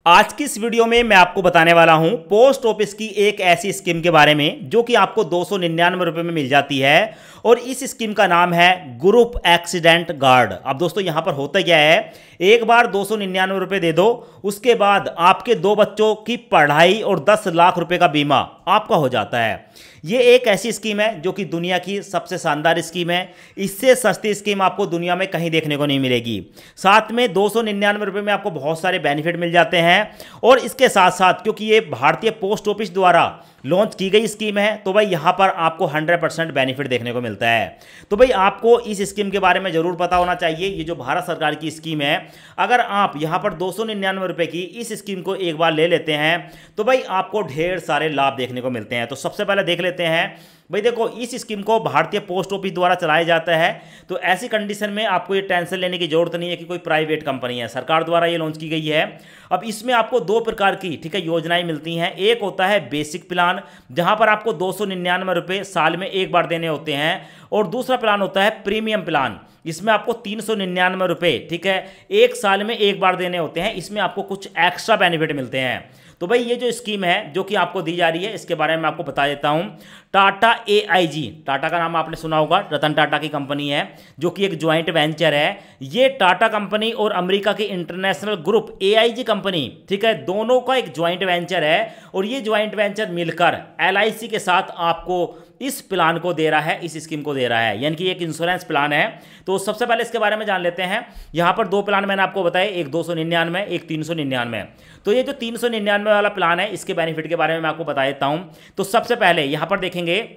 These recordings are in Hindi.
आज की इस वीडियो में मैं आपको बताने वाला हूं पोस्ट ऑफिस की एक ऐसी स्कीम के बारे में जो कि आपको 299 रुपए में मिल जाती है। और इस स्कीम का नाम है ग्रुप एक्सीडेंट गार्ड। अब दोस्तों यहां पर होता क्या है, एक बार 299 रुपए दे दो, उसके बाद आपके 2 बच्चों की पढ़ाई और 10 लाख रुपए का बीमा आपका हो जाता है। ये एक ऐसी स्कीम है जो कि दुनिया की सबसे शानदार स्कीम है। इससे सस्ती स्कीम आपको दुनिया में कहीं देखने को नहीं मिलेगी। साथ में 299 रुपए में आपको बहुत सारे बेनिफिट मिल जाते हैं। और इसके साथ साथ क्योंकि ये भारतीय पोस्ट ऑफिस द्वारा लॉन्च की गई स्कीम है, तो भाई यहां पर आपको 100% बेनिफिट देखने को मिलता है। तो भाई आपको इस स्कीम के बारे में जरूर पता होना चाहिए। ये जो भारत सरकार की स्कीम है, अगर आप यहां पर 299 रुपए की इस स्कीम को एक बार ले लेते हैं तो भाई आपको ढेर सारे लाभ देखने को मिलते हैं। तो सबसे पहले देख लेते हैं भाई, देखो इस स्कीम को भारतीय पोस्ट ऑफिस द्वारा चलाया जाता है। तो ऐसी कंडीशन में आपको ये टेंशन लेने की जरूरत नहीं है कि कोई प्राइवेट कंपनी है, सरकार द्वारा ये लॉन्च की गई है। अब इसमें आपको 2 प्रकार की योजनाएं मिलती हैं। एक होता है बेसिक प्लान, जहां पर आपको 299 रुपए साल में एक बार देने होते हैं। और दूसरा प्लान होता है प्रीमियम प्लान, इसमें आपको 399 रुपए एक साल में एक बार देने होते हैं। इसमें आपको कुछ एक्स्ट्रा बेनिफिट मिलते हैं। तो भाई ये जो स्कीम है जो कि आपको दी जा रही है, इसके बारे में आपको बता देता हूं। टाटा AIG, टाटा का नाम आपने सुना होगा, रतन टाटा की कंपनी है जो कि एक ज्वाइंट वेंचर है। ये टाटा कंपनी और अमेरिका की इंटरनेशनल ग्रुप AIG कंपनी, दोनों का एक ज्वाइंट वेंचर है। और ये ज्वाइंट वेंचर मिलकर LIC के साथ आपको इस प्लान को दे रहा है, इस स्कीम को दे रहा है, यानी कि एक इंश्योरेंस प्लान है। तो सबसे पहले इसके बारे में जान लेते हैं। यहां पर 2 प्लान मैंने आपको बताए, एक 299, एक 399। तो ये जो 399 वाला प्लान है, इसके बेनिफिट के बारे में मैं आपको बता देता हूं। तो सबसे पहले यहां पर देखेंगे,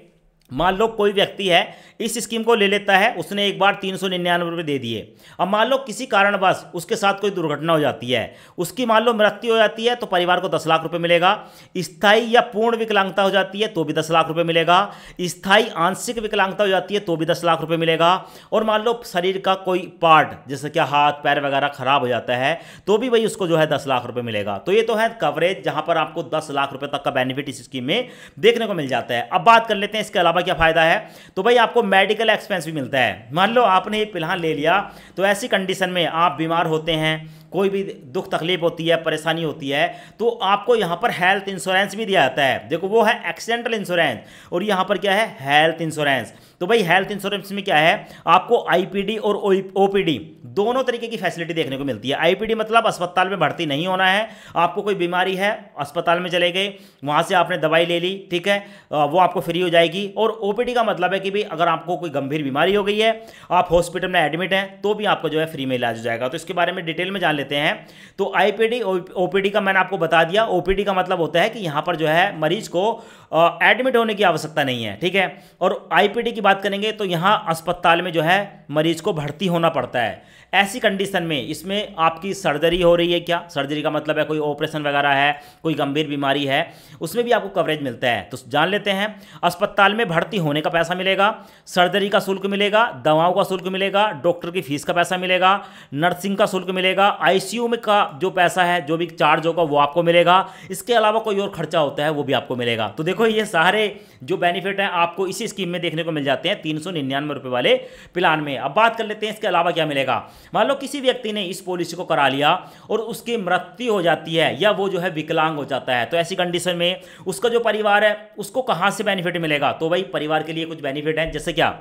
मान लो कोई व्यक्ति है इस स्कीम को ले लेता है, उसने एक बार 399 रुपये दे दिए। अब मान लो किसी कारणवश उसके साथ कोई दुर्घटना हो जाती है, उसकी मान लो मृत्यु हो जाती है, तो परिवार को 10 लाख रुपए मिलेगा। स्थायी या पूर्ण विकलांगता हो जाती है तो भी 10 लाख रुपए मिलेगा। स्थायी आंशिक विकलांगता हो जाती है तो भी 10 लाख रुपए मिलेगा। और मान लो शरीर का कोई पार्ट जैसे क्या हाथ पैर वगैरह खराब हो जाता है तो भी भाई उसको 10 लाख रुपए मिलेगा। तो ये तो है कवरेज, जहां पर आपको 10 लाख रुपए तक का बेनिफिट इस स्कीम में देखने को मिल जाता है। अब बात कर लेते हैं इसके अलावा क्या फायदा है। तो भाई आपको मेडिकल एक्सपेंस भी मिलता है। मान लो आपने ये प्लान ले लिया, तो ऐसी कंडीशन में आप बीमार होते हैं, कोई भी दुख तकलीफ होती है, परेशानी होती है, तो आपको यहां पर हेल्थ इंश्योरेंस भी दिया जाता है। देखो वो है एक्सीडेंटल इंश्योरेंस और यहां पर क्या है, हेल्थ इंश्योरेंस। तो भाई हेल्थ इंश्योरेंस में क्या है, आपको IPD और OPD दोनों तरीके की फैसिलिटी देखने को मिलती है। IPD मतलब अस्पताल में भर्ती नहीं होना है, आपको कोई बीमारी है, अस्पताल में चले गए, वहां से आपने दवाई ले ली, वो आपको फ्री हो जाएगी। और OPD का मतलब है कि भाई अगर आपको कोई गंभीर बीमारी हो गई है, आप हॉस्पिटल में एडमिट हैं, तो भी आपको फ्री में इलाज हो जाएगा। तो इसके बारे में डिटेल में जान लेते हैं। तो IPD OPD का मैंने आपको बता दिया। OPD का मतलब होता है कि यहां पर मरीज को एडमिट होने की आवश्यकता नहीं है, और IPD की बात करेंगे तो यहां अस्पताल में मरीज को भर्ती होना पड़ता है। ऐसी कंडीशन में इसमें आपकी सर्जरी हो रही है, क्या सर्जरी का मतलब है कोई ऑपरेशन वगैरह है, कोई गंभीर बीमारी है, उसमें भी आपको कवरेज मिलता है। तो जान लेते हैं, अस्पताल में भर्ती होने का पैसा मिलेगा, सर्जरी का शुल्क मिलेगा, दवाओं का शुल्क मिलेगा, डॉक्टर की फीस का पैसा मिलेगा, नर्सिंग का शुल्क मिलेगा, ICU में का जो पैसा है, जो भी चार्ज होगा वो आपको मिलेगा। इसके अलावा कोई और खर्चा होता है वो भी आपको मिलेगा। तो देखो ये सारे जो बेनिफिट हैं आपको इसी स्कीम में देखने को मिल जाते हैं 399 रुपए वाले प्लान में। अब बात कर लेते हैं इसके अलावा क्या मिलेगा। मान लो किसी व्यक्ति ने इस पॉलिसी को करा लिया और उसकी मृत्यु हो जाती है या वो विकलांग हो जाता है, तो ऐसी कंडीशन में उसका जो परिवार है उसको कहां से बेनिफिट मिलेगा। तो भाई परिवार के लिए कुछ बेनिफिट है, जैसे क्या,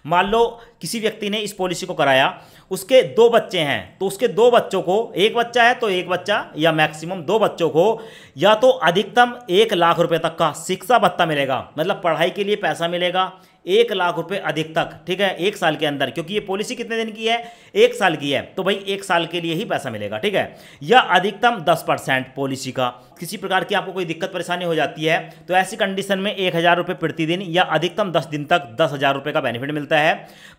मान लो किसी व्यक्ति ने इस पॉलिसी को कराया, उसके 2 बच्चे हैं, तो उसके 2 बच्चों को, एक बच्चा है तो एक बच्चा या मैक्सिमम 2 बच्चों को या तो अधिकतम 1 लाख रुपए तक का शिक्षा भत्ता मिलेगा, मतलब पढ़ाई के लिए पैसा मिलेगा 1 लाख रुपए अधिक तक, 1 साल के अंदर, क्योंकि ये पॉलिसी कितने दिन की है, 1 साल की है, तो भाई 1 साल के लिए ही पैसा मिलेगा, या अधिकतम 10% पॉलिसी का। किसी प्रकार की आपको कोई दिक्कत परेशानी हो जाती है तो ऐसी कंडीशन में 1000 रुपये प्रति दिन या अधिकतम 10 दिन तक 10,000 रुपये का बेनिफिट मिलता है।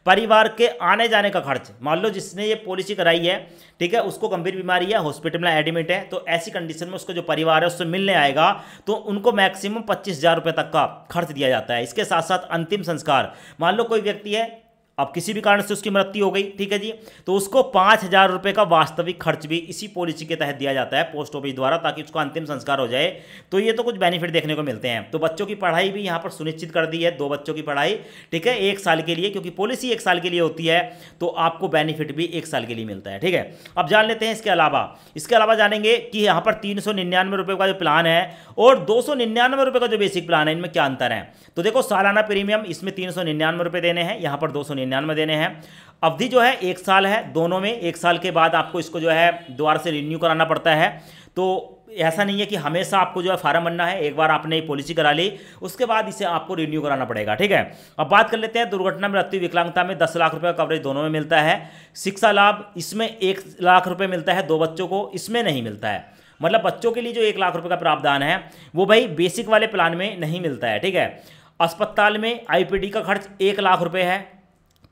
परिवार के आने जाने का खर्च, मान लो जिसने ये पॉलिसी कराई है, उसको गंभीर बीमारी है, हॉस्पिटल में एडमिट है, तो ऐसी कंडीशन में उसका जो परिवार है उससे मिलने आएगा तो उनको मैक्सिमम 25,000 रुपये तक का खर्च दिया जाता है। इसके साथ साथ अंतिम संस्कार, मान लो कोई व्यक्ति है अब किसी भी कारण से उसकी मृत्यु हो गई, ठीक है जी, तो उसको 5,000 रुपये का वास्तविक खर्च भी इसी पॉलिसी के तहत दिया जाता है पोस्ट ऑफिस द्वारा, ताकि उसका अंतिम संस्कार हो जाए। तो ये तो कुछ बेनिफिट देखने को मिलते हैं। तो बच्चों की पढ़ाई भी यहाँ पर सुनिश्चित कर दी है, 2 बच्चों की पढ़ाई, ठीक है, 1 साल के लिए, क्योंकि पॉलिसी 1 साल के लिए होती है, तो आपको बेनिफिट भी 1 साल के लिए मिलता है, ठीक है। अब जान लेते हैं इसके अलावा जानेंगे कि यहाँ पर 399 रुपये का जो प्लान है और 299 रुपये का जो बेसिक प्लान है, इनमें क्या अंतर है। तो देखो, सालाना प्रीमियम इसमें 399 रुपये देने हैं, यहाँ पर 299 देने हैं। अवधि जो है 1 साल है दोनों में, 1 साल के बाद आपको इसको जो है दोबारा से रिन्यू कराना पड़ता है। तो ऐसा नहीं है कि हमेशा आपको जो है फार्म भरना है, एक बार आपने पॉलिसी करा ली उसके बाद इसे आपको रिन्यू कराना पड़ेगा, ठीक है। अब बात कर लेते हैं दुर्घटना, मृत्यु, विकलांगता में 10 लाख रुपए का कवरेज दोनों में मिलता है। शिक्षा लाभ, इसमें 1 लाख रुपए मिलता है 2 बच्चों को, इसमें नहीं मिलता है। मतलब बच्चों के लिए जो 1 लाख रुपए का प्रावधान है वो भाई बेसिक वाले प्लान में नहीं मिलता है, ठीक है। अस्पताल में आईपीडी का खर्च 1 लाख रुपए है,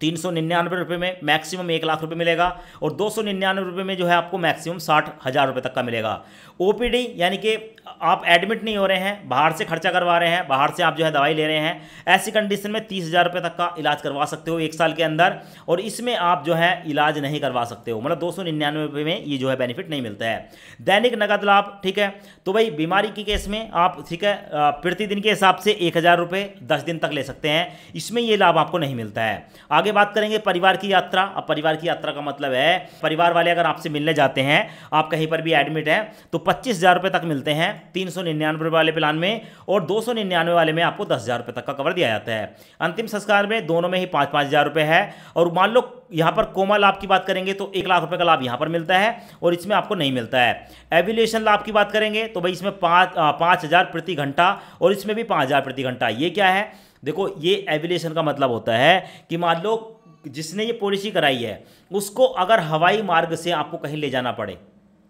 399 रुपये में मैक्सिमम 1 लाख रुपए मिलेगा, और 299 रुपये में जो है आपको मैक्सिमम 60,000 रुपये तक का मिलेगा। ओपीडी यानी कि आप एडमिट नहीं हो रहे हैं, बाहर से खर्चा करवा रहे हैं, बाहर से आप जो है दवाई ले रहे हैं, ऐसी कंडीशन में 30,000 रुपये तक का इलाज करवा सकते हो 1 साल के अंदर, और इसमें आप जो है इलाज नहीं करवा सकते हो, मतलब 299 रुपये में ये जो है बेनिफिट नहीं मिलता है। दैनिक नगद लाभ, ठीक है, तो भाई बीमारी के केस में आप, ठीक है, प्रतिदिन के हिसाब से 1,000 रुपये 10 दिन तक ले सकते हैं, इसमें ये लाभ आपको नहीं मिलता है। आगे बात करेंगे परिवार की यात्रा। अब परिवार की यात्रा का मतलब है परिवार वाले अगर आपसे मिलने जाते हैं, आप कहीं पर भी एडमिट हैं, तो 25,000 रुपये तक मिलते हैं 399 वाले प्लान में, और 299 वाले में आपको 10,000 रुपये तक का कवर दिया जाता है। अंतिम संस्कार में दोनों में ही 5,000 रुपये है। और मान लो यहाँ पर कोमा लाभ की बात करेंगे तो 1 लाख रुपये का लाभ यहाँ पर मिलता है और इसमें आपको नहीं मिलता है। एविलेशन लाभ की बात करेंगे तो भाई इसमें 5,000 प्रति घंटा, और इसमें भी 5,000 प्रति घंटा। ये क्या है, देखो, ये एविलेशन का मतलब होता है कि मान लो जिसने ये पॉलिसी कराई है उसको अगर हवाई मार्ग से आपको कहीं ले जाना पड़े,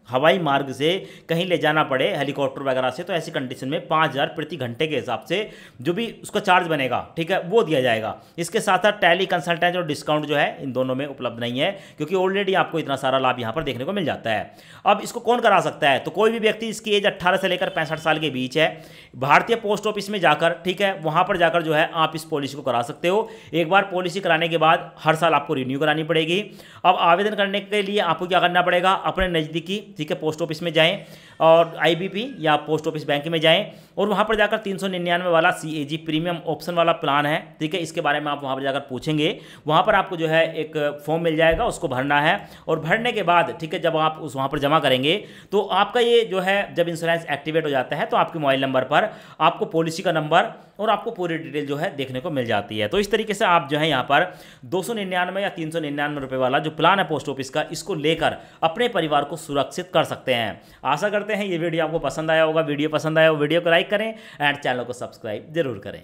हवाई मार्ग से कहीं ले जाना पड़े हेलीकॉप्टर वगैरह से, तो ऐसी कंडीशन में 5,000 प्रति घंटे के हिसाब से जो भी उसका चार्ज बनेगा, ठीक है, वो दिया जाएगा। इसके साथ साथ टैली कंसल्टेंट और डिस्काउंट जो है इन दोनों में उपलब्ध नहीं है, क्योंकि ऑलरेडी आपको इतना सारा लाभ यहाँ पर देखने को मिल जाता है। अब इसको कौन करा सकता है, तो कोई भी व्यक्ति जिसकी एज 18 से लेकर 65 साल के बीच है, भारतीय पोस्ट ऑफिस में जाकर, ठीक है, वहाँ पर जाकर जो है आप इस पॉलिसी को करा सकते हो। एक बार पॉलिसी कराने के बाद हर साल आपको रिन्यू करानी पड़ेगी। अब आवेदन करने के लिए आपको क्या करना पड़ेगा, अपने नज़दीकी, ठीक है, पोस्ट ऑफिस में जाएं और आईबीपी या पोस्ट ऑफिस बैंक में जाएं, और वहां पर जाकर 399 वाला सीएजी प्रीमियम ऑप्शन वाला प्लान है, ठीक है, इसके बारे में आप वहां पर जाकर पूछेंगे। वहां पर आपको जो है एक फॉर्म मिल जाएगा, उसको भरना है, और भरने के बाद, ठीक है, जब आप उस वहां पर जमा करेंगे तो आपका ये जो है जब इंश्योरेंस एक्टिवेट हो जाता है तो आपके मोबाइल नंबर पर आपको पॉलिसी का नंबर और आपको पूरी डिटेल जो है देखने को मिल जाती है। तो इस तरीके से आप जो है यहाँ पर 299 या 399 रुपये वाला जो प्लान है पोस्ट ऑफिस का, इसको लेकर अपने परिवार को सुरक्षित कर सकते हैं। आशा करते हैं ये वीडियो आपको पसंद आया होगा। वीडियो पसंद आया हो वीडियो को लाइक करें एंड चैनल को सब्सक्राइब जरूर करें।